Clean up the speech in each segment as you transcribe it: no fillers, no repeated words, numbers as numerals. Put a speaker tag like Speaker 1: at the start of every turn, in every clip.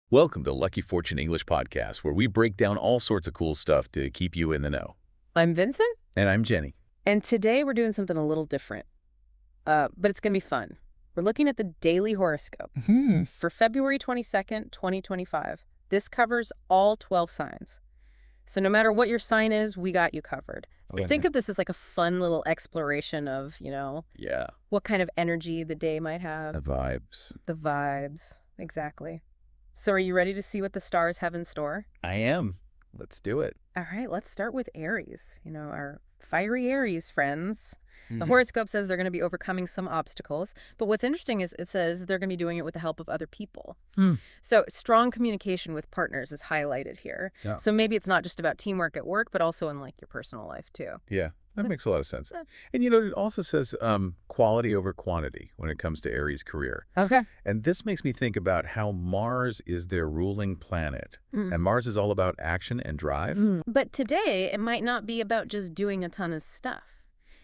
Speaker 1: Welcome to Lucky Fortune English Podcast, where we break down all sorts of cool stuff to keep you in the know.
Speaker 2: I'm Vincent,
Speaker 1: And I'm Jenny.
Speaker 2: and today we're doing something a little different, but it's going to be fun. We're looking at the daily horoscope for February 22nd, 2025. This covers all 12 signs. So no matter what your sign is, we got you covered. Think of this as like a fun little exploration of,
Speaker 1: Yeah,
Speaker 2: what kind of energy the day might have.
Speaker 1: the vibes.
Speaker 2: The vibes. Exactly. So are you ready to see what the stars have in store?
Speaker 1: I am. Let's do it.
Speaker 2: All right, let's start with Aries. Our fiery Aries friends. The horoscope says they're going to be overcoming some obstacles, but what's interesting is it says they're going to be doing it with the help of other people. So strong communication with partners is highlighted here.
Speaker 1: Yeah.
Speaker 2: So maybe it's not just about teamwork at work, but also in like your personal life too.
Speaker 1: Yeah, that makes a lot of sense.
Speaker 2: Yeah.
Speaker 1: And it also says quality over quantity when it comes to Aries' career.
Speaker 2: Okay.
Speaker 1: And this makes me think about how Mars is their ruling planet. And Mars is all about action and drive.
Speaker 2: But today, it might not be about just doing a ton of stuff.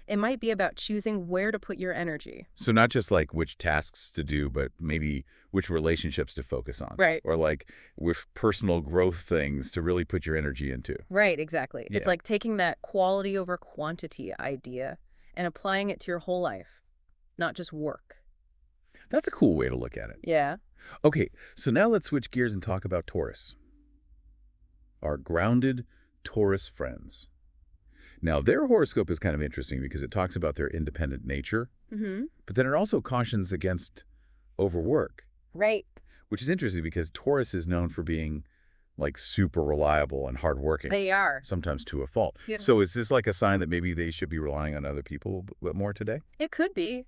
Speaker 2: It might be about choosing where to put your energy.
Speaker 1: So not just like which tasks to do, but maybe which relationships to focus on.
Speaker 2: Right.
Speaker 1: Or like with personal growth things to really put your energy into.
Speaker 2: Right, exactly.
Speaker 1: Yeah.
Speaker 2: It's like taking that quality over quantity idea and applying it to your whole life, not just work.
Speaker 1: That's a cool way to look at it.
Speaker 2: Yeah.
Speaker 1: Okay, so now let's switch gears and talk about Taurus. Our grounded Taurus friends. Now, their horoscope is kind of interesting because it talks about their independent nature, but then it also cautions against overwork,
Speaker 2: Right.
Speaker 1: which is interesting because Taurus is known for being like super reliable and hardworking,
Speaker 2: They are.
Speaker 1: sometimes to a fault.
Speaker 2: Yeah.
Speaker 1: So is this like a sign that maybe they should be relying on other people a bit more today?
Speaker 2: It could be.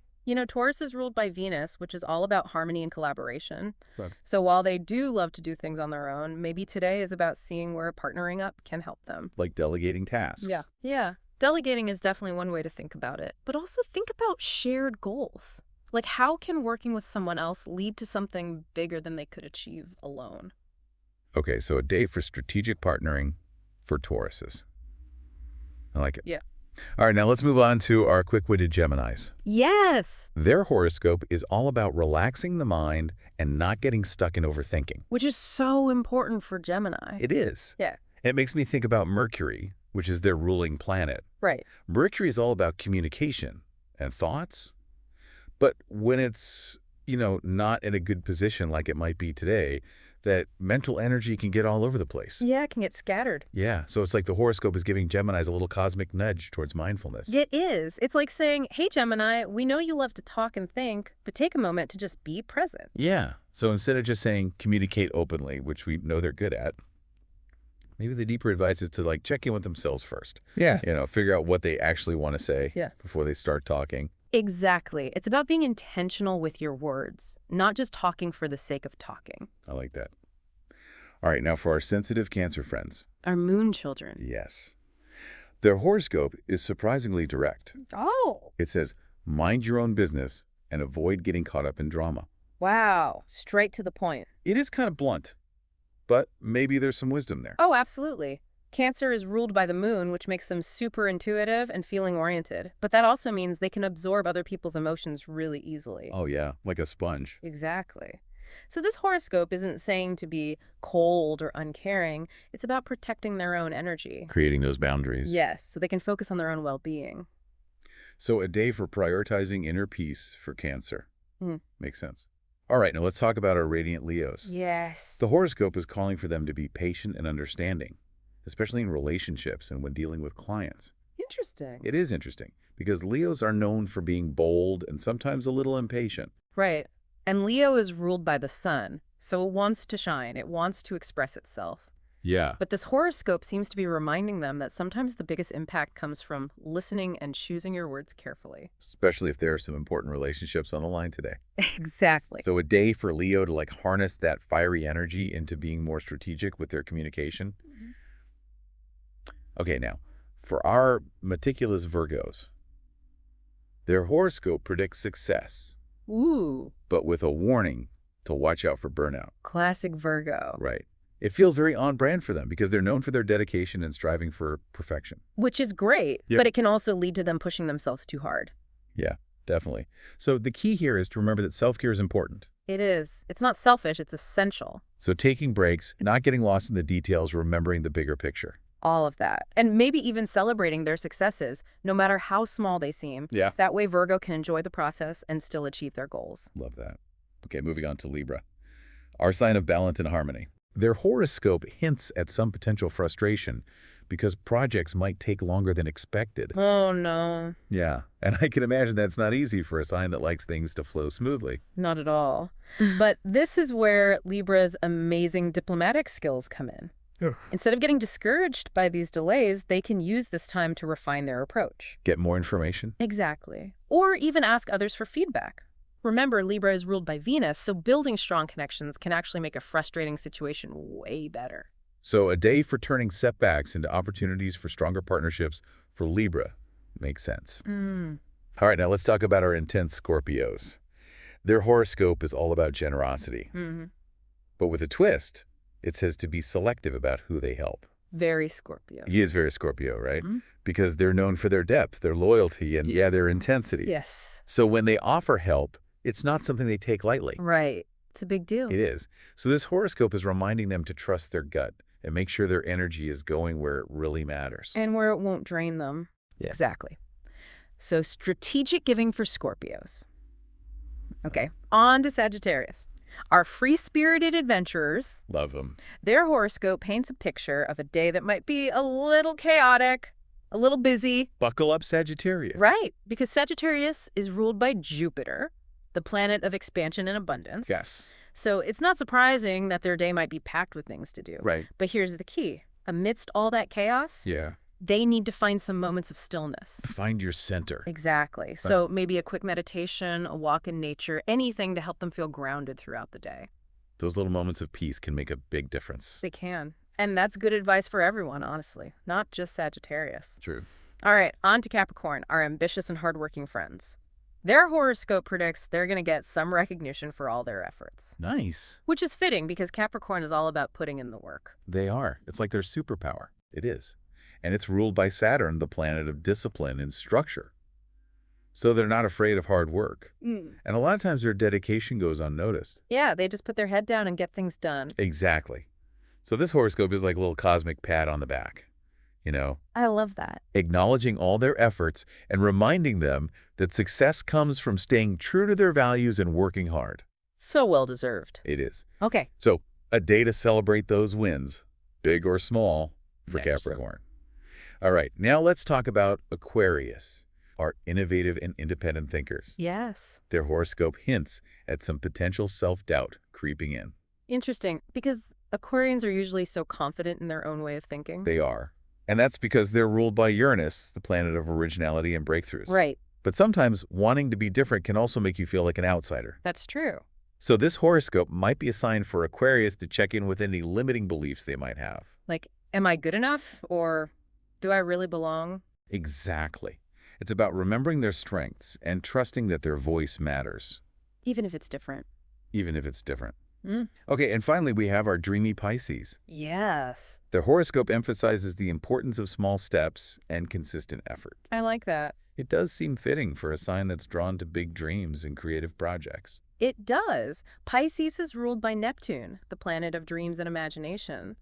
Speaker 2: Taurus is ruled by Venus, which is all about harmony and collaboration.
Speaker 1: Right.
Speaker 2: So while they do love to do things on their own, maybe today is about seeing where partnering up can help them.
Speaker 1: Like delegating tasks.
Speaker 2: Yeah. Delegating is definitely one way to think about it. But also think about shared goals. Like how can working with someone else lead to something bigger than they could achieve alone?
Speaker 1: Okay, so a day for strategic partnering for Tauruses. I like it.
Speaker 2: Yeah.
Speaker 1: All right, now let's move on to our quick-witted Geminis.
Speaker 2: Yes!
Speaker 1: Their horoscope is all about relaxing the mind and not getting stuck in overthinking.
Speaker 2: Which is so important for Gemini.
Speaker 1: It is.
Speaker 2: Yeah.
Speaker 1: It makes me think about Mercury, which is their ruling planet.
Speaker 2: Right.
Speaker 1: Mercury is all about communication and thoughts. But when it's, not in a good position like it might be today, that mental energy can get all over the place.
Speaker 2: Yeah, it can get scattered.
Speaker 1: Yeah, so it's like the horoscope is giving Geminis a little cosmic nudge towards mindfulness.
Speaker 2: It is. It's like saying, hey, Gemini, we know you love to talk and think, but take a moment to just be present.
Speaker 1: Yeah, so instead of just saying communicate openly, which we know they're good at, maybe the deeper advice is to like check in with themselves first.
Speaker 2: Yeah.
Speaker 1: Figure out what they actually want to say
Speaker 2: Yeah.
Speaker 1: before they start talking.
Speaker 2: Exactly. It's about being intentional with your words, not just talking for the sake of talking.
Speaker 1: I like that. All right, now for our sensitive Cancer friends.
Speaker 2: Our moon children.
Speaker 1: Yes. Their horoscope is surprisingly direct.
Speaker 2: Oh.
Speaker 1: It says, mind your own business and avoid getting caught up in drama.
Speaker 2: Wow. Straight to the point.
Speaker 1: It is kind of blunt, but maybe there's some wisdom there.
Speaker 2: Oh, absolutely. Cancer is ruled by the moon, which makes them super intuitive and feeling-oriented. But that also means they can absorb other people's emotions really easily.
Speaker 1: Oh, yeah, like a sponge.
Speaker 2: Exactly. So this horoscope isn't saying to be cold or uncaring. It's about protecting their own energy.
Speaker 1: Creating those boundaries.
Speaker 2: Yes, so they can focus on their own well-being.
Speaker 1: So a day for prioritizing inner peace for Cancer. Makes sense. All right, now let's talk about our radiant Leos.
Speaker 2: Yes.
Speaker 1: The horoscope is calling for them to be patient and understanding, especially in relationships and when dealing with clients.
Speaker 2: Interesting.
Speaker 1: It is interesting because Leos are known for being bold and sometimes a little impatient.
Speaker 2: Right. And Leo is ruled by the sun, so it wants to shine. It wants to express itself.
Speaker 1: Yeah.
Speaker 2: But this horoscope seems to be reminding them that sometimes the biggest impact comes from listening and choosing your words carefully.
Speaker 1: Especially if there are some important relationships on the line today.
Speaker 2: Exactly.
Speaker 1: So a day for Leo to like harness that fiery energy into being more strategic with their communication. Okay, now, for our meticulous Virgos, their horoscope predicts success,
Speaker 2: Ooh,
Speaker 1: but with a warning to watch out for burnout.
Speaker 2: classic Virgo.
Speaker 1: Right. It feels very on brand for them because they're known for their dedication and striving for perfection.
Speaker 2: Which is great,
Speaker 1: Yep.
Speaker 2: but it can also lead to them pushing themselves too hard.
Speaker 1: Yeah, definitely. So the key here is to remember that self-care is important,
Speaker 2: It is. It's not selfish, it's essential.
Speaker 1: So taking breaks, not getting lost in the details, remembering the bigger picture.
Speaker 2: All of that. And maybe even celebrating their successes, no matter how small they seem.
Speaker 1: Yeah.
Speaker 2: That way Virgo can enjoy the process and still achieve their goals.
Speaker 1: Love that. Okay, moving on to Libra. Our sign of balance and harmony. Their horoscope hints at some potential frustration because projects might take longer than expected.
Speaker 2: Oh, no.
Speaker 1: Yeah, and I can imagine that's not easy for a sign that likes things to flow smoothly.
Speaker 2: Not at all. But this is where Libra's amazing diplomatic skills come in. Instead of getting discouraged by these delays, they can use this time to refine their approach.
Speaker 1: Get more information?
Speaker 2: Exactly. Or even ask others for feedback. Remember, Libra is ruled by Venus, so building strong connections can actually make a frustrating situation way better.
Speaker 1: So a day for turning setbacks into opportunities for stronger partnerships for Libra makes sense. All right, now let's talk about our intense Scorpios. Their horoscope is all about generosity. But with a twist, it says to be selective about who they help.
Speaker 2: Very Scorpio.
Speaker 1: He is very Scorpio, right? Because they're known for their depth, their loyalty, and their intensity.
Speaker 2: Yes.
Speaker 1: So when they offer help, it's not something they take lightly.
Speaker 2: Right. It's a big deal.
Speaker 1: It is. So this horoscope is reminding them to trust their gut and make sure their energy is going where it really matters.
Speaker 2: And where it won't drain them.
Speaker 1: Yeah.
Speaker 2: Exactly. So strategic giving for Scorpios. Okay, on to Sagittarius. Our free-spirited adventurers.
Speaker 1: Love them.
Speaker 2: Their horoscope paints a picture of a day that might be a little chaotic, a little busy.
Speaker 1: Buckle up, Sagittarius.
Speaker 2: Right, because Sagittarius is ruled by Jupiter, the planet of expansion and abundance.
Speaker 1: Yes.
Speaker 2: So it's not surprising that their day might be packed with things to do.
Speaker 1: Right.
Speaker 2: But here's the key. Amidst all that chaos,
Speaker 1: Yeah.
Speaker 2: they need to find some moments of stillness.
Speaker 1: Find your center.
Speaker 2: Exactly. So maybe a quick meditation, a walk in nature, anything to help them feel grounded throughout the day.
Speaker 1: Those little moments of peace can make a big difference.
Speaker 2: They can. And that's good advice for everyone, honestly, not just Sagittarius.
Speaker 1: True.
Speaker 2: All right, on to Capricorn, our ambitious and hardworking friends. Their horoscope predicts they're going to get some recognition for all their efforts.
Speaker 1: Nice.
Speaker 2: Which is fitting because Capricorn is all about putting in the work.
Speaker 1: They are. It's like their superpower. It is. And it's ruled by Saturn, the planet of discipline and structure. So they're not afraid of hard work. And a lot of times their dedication goes unnoticed.
Speaker 2: Yeah, they just put their head down and get things done.
Speaker 1: Exactly. So this horoscope is like a little cosmic pat on the back, you know,
Speaker 2: I love that.
Speaker 1: acknowledging all their efforts and reminding them that success comes from staying true to their values and working hard.
Speaker 2: So well-deserved.
Speaker 1: It is.
Speaker 2: Okay.
Speaker 1: So a day to celebrate those wins, big or small, for
Speaker 2: Yeah,
Speaker 1: Capricorn. All right, now let's talk about Aquarius, our innovative and independent thinkers.
Speaker 2: Yes.
Speaker 1: Their horoscope hints at some potential self-doubt creeping in.
Speaker 2: Interesting, because Aquarians are usually so confident in their own way of thinking.
Speaker 1: They are. And that's because they're ruled by Uranus, the planet of originality and breakthroughs.
Speaker 2: Right.
Speaker 1: But sometimes wanting to be different can also make you feel like an outsider.
Speaker 2: That's true.
Speaker 1: So this horoscope might be a sign for Aquarius to check in with any limiting beliefs they might have.
Speaker 2: Like, am I good enough? Or do I really belong?
Speaker 1: Exactly. It's about remembering their strengths and trusting that their voice matters,
Speaker 2: Even if it's different.
Speaker 1: even if it's different. Okay, and finally we have our dreamy Pisces.
Speaker 2: Yes.
Speaker 1: Their horoscope emphasizes the importance of small steps and consistent effort.
Speaker 2: I like that.
Speaker 1: It does seem fitting for a sign that's drawn to big dreams and creative projects.
Speaker 2: It does. Pisces is ruled by Neptune, the planet of dreams and imagination.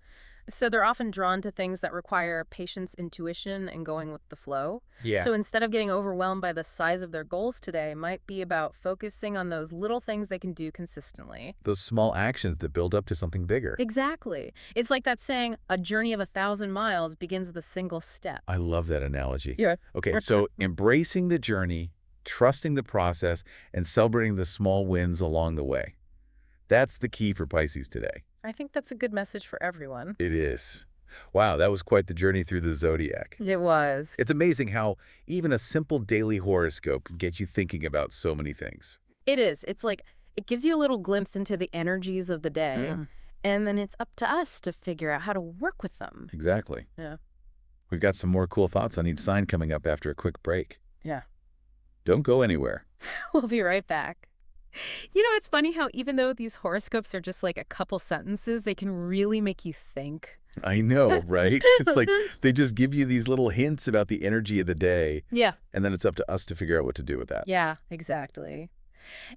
Speaker 2: So they're often drawn to things that require patience, intuition, and going with the flow.
Speaker 1: Yeah.
Speaker 2: So instead of getting overwhelmed by the size of their goals today, it might be about focusing on those little things they can do consistently.
Speaker 1: Those small actions that build up to something bigger.
Speaker 2: Exactly. It's like that saying, a journey of 1,000 miles begins with a single step.
Speaker 1: I love that analogy.
Speaker 2: Yeah.
Speaker 1: Okay, so embracing the journey, trusting the process, and celebrating the small wins along the way. That's the key for Pisces today.
Speaker 2: I think that's a good message for everyone.
Speaker 1: It is. Wow, that was quite the journey through the Zodiac.
Speaker 2: It was.
Speaker 1: It's amazing how even a simple daily horoscope can get you thinking about so many things.
Speaker 2: It is. It's like, it gives you a little glimpse into the energies of the day, and then it's up to us to figure out how to work with them.
Speaker 1: Exactly.
Speaker 2: Yeah.
Speaker 1: We've got some more cool thoughts on each sign coming up after a quick break.
Speaker 2: Yeah.
Speaker 1: Don't go anywhere.
Speaker 2: We'll be right back. You know, it's funny how even though these horoscopes are just like a couple sentences, they can really make you think.
Speaker 1: I know, right? It's like they just give you these little hints about the energy of the day,
Speaker 2: Yeah.
Speaker 1: and then it's up to us to figure out what to do with that.
Speaker 2: Yeah, exactly.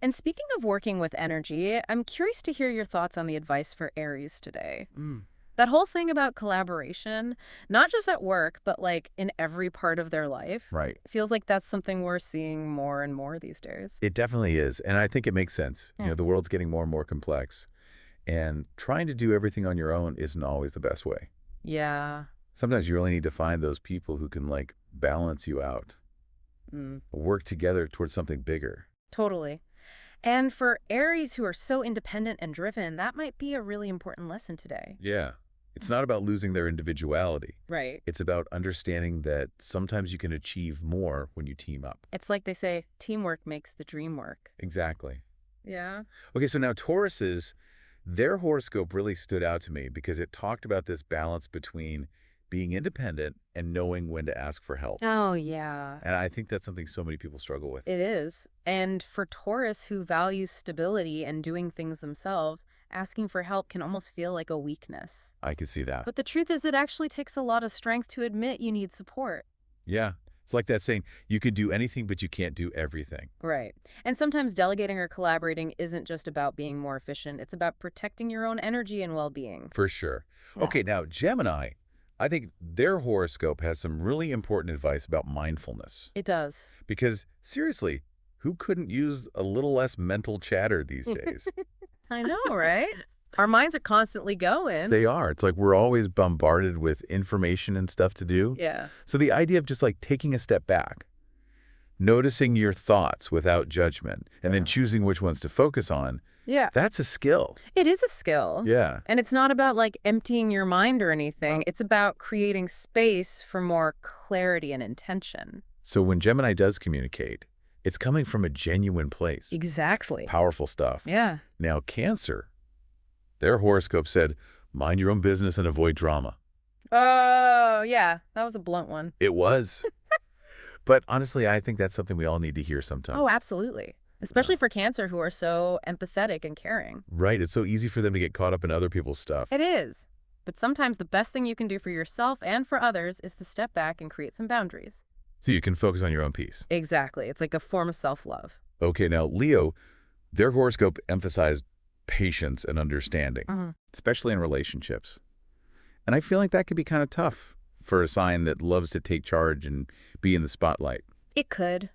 Speaker 2: And speaking of working with energy, I'm curious to hear your thoughts on the advice for Aries today. That whole thing about collaboration, not just at work, but like in every part of their life,
Speaker 1: Right.
Speaker 2: feels like that's something we're seeing more and more these days.
Speaker 1: It definitely is, and I think it makes sense.
Speaker 2: Yeah.
Speaker 1: The world's getting more and more complex, and trying to do everything on your own isn't always the best way.
Speaker 2: Yeah.
Speaker 1: Sometimes you really need to find those people who can, like, balance you out, work together towards something bigger.
Speaker 2: Totally. And for Aries who are so independent and driven, that might be a really important lesson today.
Speaker 1: Yeah. It's not about losing their individuality.
Speaker 2: Right.
Speaker 1: It's about understanding that sometimes you can achieve more when you team up.
Speaker 2: It's like they say, teamwork makes the dream work.
Speaker 1: Exactly.
Speaker 2: Yeah.
Speaker 1: Okay, so now Tauruses, their horoscope really stood out to me because it talked about this balance between being independent and knowing when to ask for help.
Speaker 2: Oh, yeah.
Speaker 1: And I think that's something so many people struggle with.
Speaker 2: It is. And for Taurus who values stability and doing things themselves, asking for help can almost feel like a weakness.
Speaker 1: I can see that.
Speaker 2: But the truth is it actually takes a lot of strength to admit you need support.
Speaker 1: Yeah. It's like that saying, you can do anything, but you can't do everything.
Speaker 2: Right. And sometimes delegating or collaborating isn't just about being more efficient. It's about protecting your own energy and well-being.
Speaker 1: For sure.
Speaker 2: Yeah.
Speaker 1: Okay, now Gemini, I think their horoscope has some really important advice about mindfulness.
Speaker 2: It does.
Speaker 1: Because, seriously, who couldn't use a little less mental chatter these days?
Speaker 2: I know, right? Our minds are constantly going.
Speaker 1: They are. It's like we're always bombarded with information and stuff to do.
Speaker 2: Yeah.
Speaker 1: So the idea of just like taking a step back, noticing your thoughts without judgment, and then choosing which ones to focus on,
Speaker 2: Yeah.
Speaker 1: that's a skill.
Speaker 2: It is a skill.
Speaker 1: Yeah.
Speaker 2: And it's not about like emptying your mind or anything. It's about creating space for more clarity and intention.
Speaker 1: So when Gemini does communicate, it's coming from a genuine place.
Speaker 2: Exactly.
Speaker 1: Powerful stuff.
Speaker 2: Yeah.
Speaker 1: Now, Cancer, their horoscope said, mind your own business and avoid drama.
Speaker 2: Oh, yeah. That was a blunt one.
Speaker 1: It was. But honestly, I think that's something we all need to hear sometime.
Speaker 2: Oh, absolutely. Especially for Cancer who are so empathetic and caring.
Speaker 1: Right. It's so easy for them to get caught up in other people's stuff.
Speaker 2: It is. But sometimes the best thing you can do for yourself and for others is to step back and create some boundaries.
Speaker 1: So you can focus on your own peace.
Speaker 2: Exactly. It's like a form of self-love.
Speaker 1: Okay, now Leo, their horoscope emphasized patience and understanding, especially in relationships. And I feel like that could be kind of tough for a sign that loves to take charge and be in the spotlight.
Speaker 2: It could.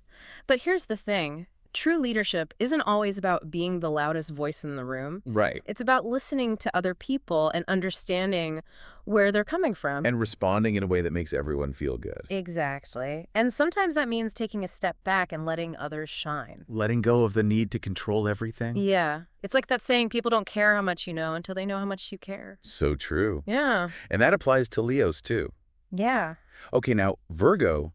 Speaker 2: But here's the thing. True leadership isn't always about being the loudest voice in the room.
Speaker 1: Right.
Speaker 2: It's about listening to other people and understanding where they're coming from.
Speaker 1: And responding in a way that makes everyone feel good.
Speaker 2: Exactly. And sometimes that means taking a step back and letting others shine.
Speaker 1: Letting go of the need to control everything.
Speaker 2: Yeah. It's like that saying, people don't care how much you know until they know how much you care.
Speaker 1: So true.
Speaker 2: Yeah.
Speaker 1: And that applies to Leos too.
Speaker 2: Yeah.
Speaker 1: Okay, now Virgo,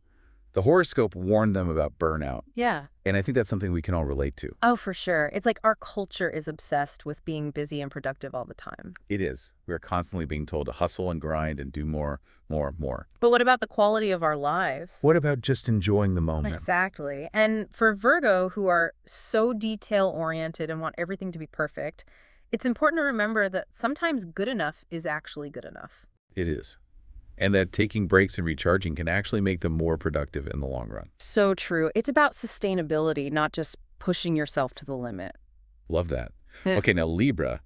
Speaker 1: the horoscope warned them about burnout.
Speaker 2: Yeah.
Speaker 1: And I think that's something we can all relate to.
Speaker 2: Oh, for sure. It's like our culture is obsessed with being busy and productive all the time.
Speaker 1: It is. We're constantly being told to hustle and grind and do more, more, more.
Speaker 2: But what about the quality of our lives?
Speaker 1: What about just enjoying the moment?
Speaker 2: Exactly. And for Virgo, who are so detail-oriented and want everything to be perfect, it's important to remember that sometimes good enough is actually good enough.
Speaker 1: It is. And that taking breaks and recharging can actually make them more productive in the long run.
Speaker 2: So true. It's about sustainability, not just pushing yourself to the limit.
Speaker 1: Love that. Okay, now Libra,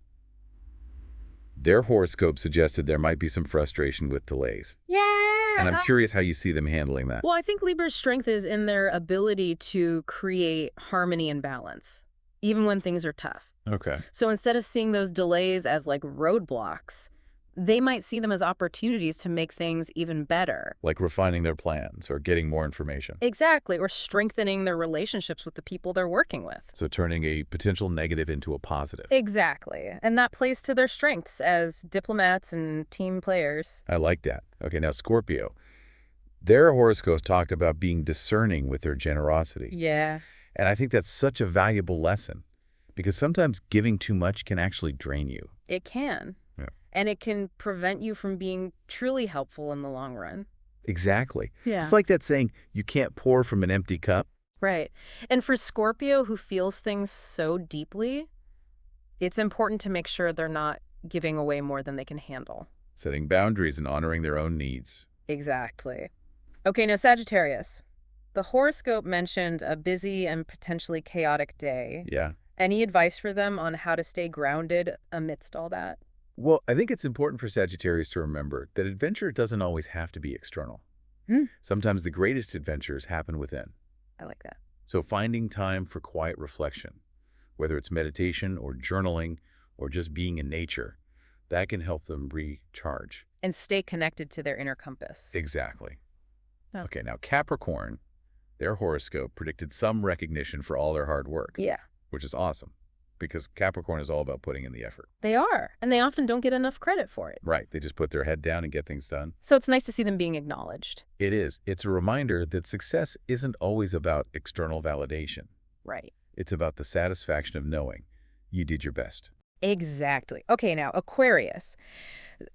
Speaker 1: their horoscope suggested there might be some frustration with delays.
Speaker 2: Yeah.
Speaker 1: And I'm curious how you see them handling that.
Speaker 2: Well, I think Libra's strength is in their ability to create harmony and balance, even when things are tough.
Speaker 1: Okay.
Speaker 2: So instead of seeing those delays as like roadblocks, they might see them as opportunities to make things even better.
Speaker 1: Like refining their plans or getting more information.
Speaker 2: Exactly, or strengthening their relationships with the people they're working with.
Speaker 1: So turning a potential negative into a positive.
Speaker 2: Exactly, and that plays to their strengths as diplomats and team players.
Speaker 1: I like that. Okay, now Scorpio. Their horoscope talked about being discerning with their generosity.
Speaker 2: Yeah.
Speaker 1: And I think that's such a valuable lesson because sometimes giving too much can actually drain you.
Speaker 2: It can.
Speaker 1: Yeah.
Speaker 2: And it can prevent you from being truly helpful in the long run.
Speaker 1: Exactly.
Speaker 2: Yeah.
Speaker 1: It's like that saying, you can't pour from an empty cup.
Speaker 2: Right. And for Scorpio, who feels things so deeply, it's important to make sure they're not giving away more than they can handle.
Speaker 1: Setting boundaries and honoring their own needs.
Speaker 2: Exactly. Okay, now Sagittarius. The horoscope mentioned a busy and potentially chaotic day.
Speaker 1: Yeah.
Speaker 2: Any advice for them on how to stay grounded amidst all that?
Speaker 1: Well, I think it's important for Sagittarius to remember that adventure doesn't always have to be external.
Speaker 2: Hmm.
Speaker 1: Sometimes the greatest adventures happen within.
Speaker 2: I like that.
Speaker 1: So finding time for quiet reflection, whether it's meditation or journaling or just being in nature, that can help them recharge.
Speaker 2: And stay connected to their inner compass.
Speaker 1: Exactly.
Speaker 2: Oh.
Speaker 1: Okay, now Capricorn, their horoscope predicted some recognition for all their hard work,
Speaker 2: Yeah,
Speaker 1: which is awesome because Capricorn is all about putting in the effort.
Speaker 2: they are. And they often don't get enough credit for it.
Speaker 1: Right, they just put their head down and get things done.
Speaker 2: So it's nice to see them being acknowledged.
Speaker 1: It is. It's a reminder that success isn't always about external validation.
Speaker 2: Right.
Speaker 1: It's about the satisfaction of knowing you did your best.
Speaker 2: Exactly. Okay, now, Aquarius.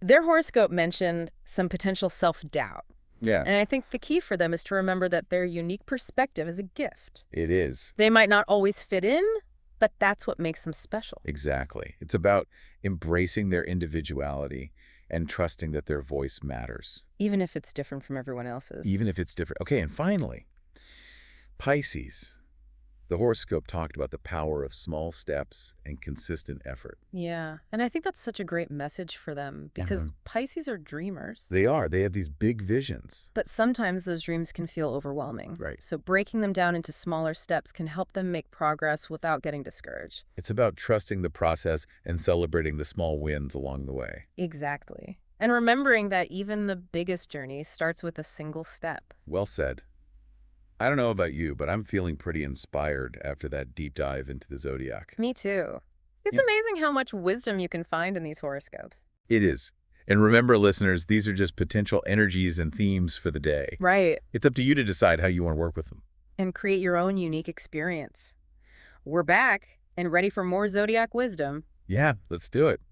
Speaker 2: Their horoscope mentioned some potential self-doubt.
Speaker 1: Yeah,
Speaker 2: And I think the key for them is to remember that their unique perspective is a gift.
Speaker 1: it is.
Speaker 2: They might not always fit in, but that's what makes them special.
Speaker 1: Exactly. It's about embracing their individuality and trusting that their voice matters,
Speaker 2: Even if it's different from everyone else's.
Speaker 1: even if it's different. Okay, and finally, Pisces. The horoscope talked about the power of small steps and consistent effort.
Speaker 2: Yeah, and I think that's such a great message for them because Pisces are dreamers.
Speaker 1: They are. They have these big visions.
Speaker 2: But sometimes those dreams can feel overwhelming.
Speaker 1: Right.
Speaker 2: So breaking them down into smaller steps can help them make progress without getting discouraged.
Speaker 1: It's about trusting the process and celebrating the small wins along the way.
Speaker 2: Exactly. And remembering that even the biggest journey starts with a single step.
Speaker 1: Well said. I don't know about you, but I'm feeling pretty inspired after that deep dive into the Zodiac.
Speaker 2: Me too. It's
Speaker 1: Yeah.
Speaker 2: amazing how much wisdom you can find in these horoscopes.
Speaker 1: It is. And remember, listeners, these are just potential energies and themes for the day.
Speaker 2: Right.
Speaker 1: It's up to you to decide how you want to work with them.
Speaker 2: And create your own unique experience. We're back and ready for more Zodiac wisdom.
Speaker 1: Yeah, let's do it.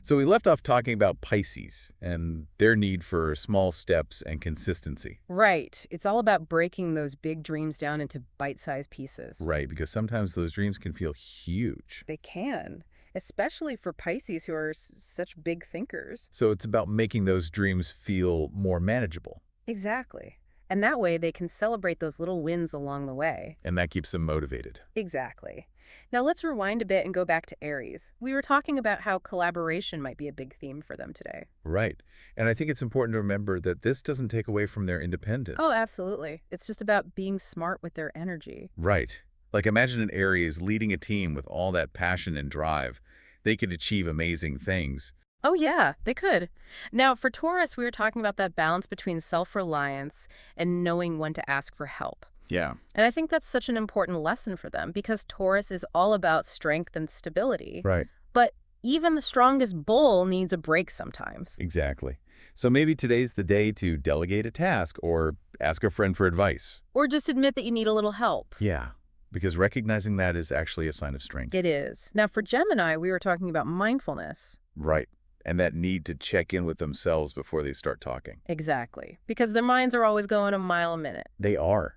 Speaker 1: So we left off talking about Pisces and their need for small steps and consistency.
Speaker 2: Right. It's all about breaking those big dreams down into bite-sized pieces.
Speaker 1: Right, because sometimes those dreams can feel huge.
Speaker 2: They can, especially for Pisces who are such big thinkers.
Speaker 1: So it's about making those dreams feel more manageable.
Speaker 2: Exactly. And that way they can celebrate those little wins along the way.
Speaker 1: And that keeps them motivated.
Speaker 2: Exactly. Now let's rewind a bit and go back to Aries. We were talking about how collaboration might be a big theme for them today.
Speaker 1: Right. And I think it's important to remember that this doesn't take away from their independence.
Speaker 2: Oh, absolutely. It's just about being smart with their energy.
Speaker 1: Right. Like imagine an Aries leading a team with all that passion and drive. They could achieve amazing things.
Speaker 2: Oh, yeah, they could. Now, for Taurus, we were talking about that balance between self-reliance and knowing when to ask for help.
Speaker 1: Yeah.
Speaker 2: And I think that's such an important lesson for them because Taurus is all about strength and stability.
Speaker 1: Right.
Speaker 2: But even the strongest bull needs a break sometimes.
Speaker 1: Exactly. So maybe today's the day to delegate a task or ask a friend for advice.
Speaker 2: Or just admit that you need a little help.
Speaker 1: Yeah. Because recognizing that is actually a sign of strength.
Speaker 2: It is. Now, for Gemini, we were talking about mindfulness.
Speaker 1: Right. And that need to check in with themselves before they start talking.
Speaker 2: Exactly. Because their minds are always going a mile a minute.
Speaker 1: They are.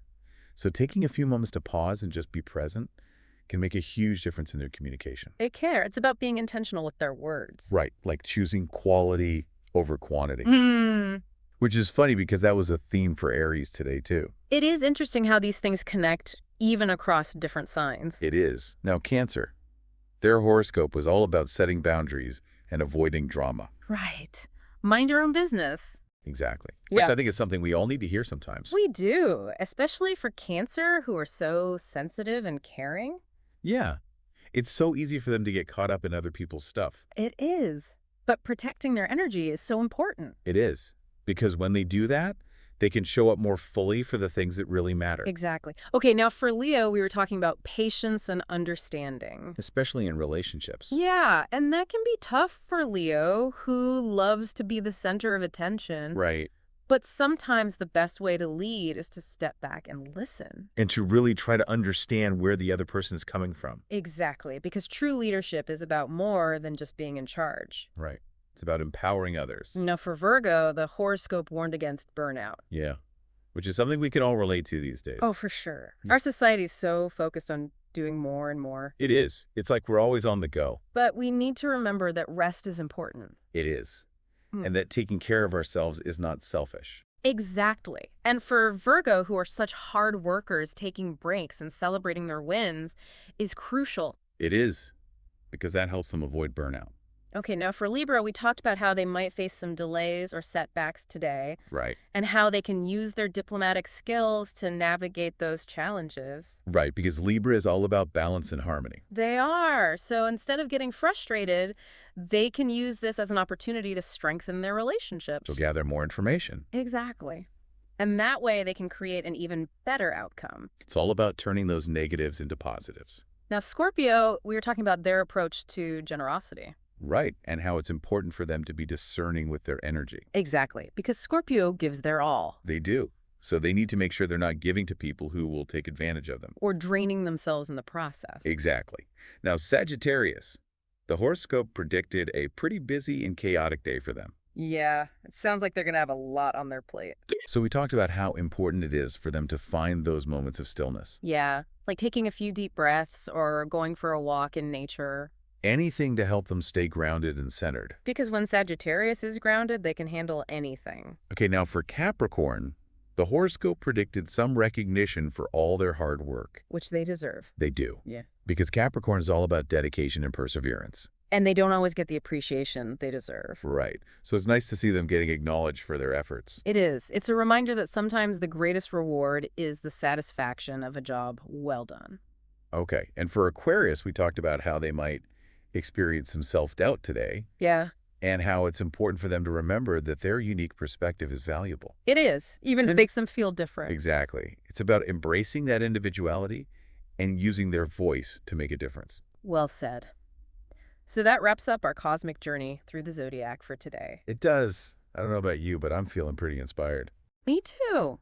Speaker 1: So taking a few moments to pause and just be present can make a huge difference in their communication.
Speaker 2: They care. It's about being intentional with their words.
Speaker 1: Right. Like choosing quality over quantity.
Speaker 2: Mm.
Speaker 1: Which is funny because that was a theme for Aries today, too.
Speaker 2: It is interesting how these things connect even across different signs.
Speaker 1: It is. Now, Cancer. Their horoscope was all about setting boundaries and avoiding drama.
Speaker 2: Right. Mind your own business.
Speaker 1: Exactly. Which
Speaker 2: Yeah.
Speaker 1: I think is something we all need to hear sometimes.
Speaker 2: We do, especially for Cancer, who are so sensitive and caring.
Speaker 1: Yeah. It's so easy for them to get caught up in other people's stuff.
Speaker 2: It is. But protecting their energy is so important.
Speaker 1: It is. Because when they do that, they can show up more fully for the things that really matter.
Speaker 2: Exactly. Okay, now for Leo, we were talking about patience and understanding.
Speaker 1: Especially in relationships.
Speaker 2: Yeah, and that can be tough for Leo, who loves to be the center of attention.
Speaker 1: Right.
Speaker 2: But sometimes the best way to lead is to step back and listen.
Speaker 1: And to really try to understand where the other person is coming from.
Speaker 2: Exactly, because true leadership is about more than just being in charge.
Speaker 1: Right. It's about empowering others.
Speaker 2: Now, for Virgo, the horoscope warned against burnout.
Speaker 1: Yeah. Which is something we can all relate to these days.
Speaker 2: Oh, for sure.
Speaker 1: Yeah.
Speaker 2: Our society is so focused on doing more and more.
Speaker 1: It is. It's like we're always on the go.
Speaker 2: But we need to remember that rest is important.
Speaker 1: It is.
Speaker 2: Hmm.
Speaker 1: And that taking care of ourselves is not selfish.
Speaker 2: Exactly. And for Virgo, who are such hard workers, taking breaks and celebrating their wins is crucial.
Speaker 1: It is, because that helps them avoid burnout.
Speaker 2: Okay, now for Libra, we talked about how they might face some delays or setbacks today,
Speaker 1: Right.
Speaker 2: and how they can use their diplomatic skills to navigate those challenges.
Speaker 1: Right, because Libra is all about balance and harmony.
Speaker 2: They are. So instead of getting frustrated, they can use this as an opportunity to strengthen their relationships.
Speaker 1: So gather more information.
Speaker 2: Exactly. And that way they can create an even better outcome.
Speaker 1: It's all about turning those negatives into positives.
Speaker 2: Now, Scorpio, we were talking about their approach to generosity.
Speaker 1: Right, and how it's important for them to be discerning with their energy.
Speaker 2: Exactly, because Scorpio gives their all.
Speaker 1: They do. So they need to make sure they're not giving to people who will take advantage of them.
Speaker 2: Or draining themselves in the process.
Speaker 1: Exactly. Now, Sagittarius. The horoscope predicted a pretty busy and chaotic day for them.
Speaker 2: Yeah, it sounds like they're going to have a lot on their plate.
Speaker 1: So we talked about how important it is for them to find those moments of stillness.
Speaker 2: Yeah, like taking a few deep breaths or going for a walk in nature.
Speaker 1: Anything to help them stay grounded and centered.
Speaker 2: Because when Sagittarius is grounded, they can handle anything.
Speaker 1: Okay, now for Capricorn, the horoscope predicted some recognition for all their hard work.
Speaker 2: Which they deserve.
Speaker 1: They do.
Speaker 2: Yeah.
Speaker 1: Because Capricorn is all about dedication and perseverance.
Speaker 2: And they don't always get the appreciation they deserve.
Speaker 1: Right. So it's nice to see them getting acknowledged for their efforts.
Speaker 2: It is. It's a reminder that sometimes the greatest reward is the satisfaction of a job well done.
Speaker 1: Okay, and for Aquarius, we talked about how they might experience some self-doubt today.
Speaker 2: Yeah.
Speaker 1: And how it's important for them to remember that their unique perspective is valuable.
Speaker 2: It is. Even if it makes them feel different.
Speaker 1: Exactly. It's about embracing that individuality and using their voice to make a difference.
Speaker 2: Well said. So that wraps up our cosmic journey through the Zodiac for today.
Speaker 1: It does. I don't know about you, but I'm feeling pretty inspired.
Speaker 2: Me too.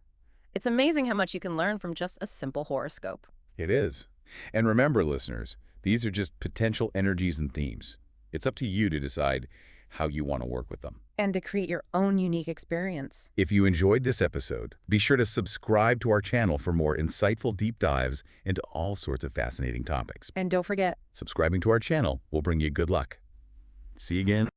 Speaker 2: It's amazing how much you can learn from just a simple horoscope.
Speaker 1: It is. And remember, listeners, these are just potential energies and themes. It's up to you to decide how you want to work with them.
Speaker 2: And to create your own unique experience.
Speaker 1: If you enjoyed this episode, be sure to subscribe to our channel for more insightful deep dives into all sorts of fascinating topics.
Speaker 2: And don't forget,
Speaker 1: Subscribing to our channel will bring you good luck. See you again.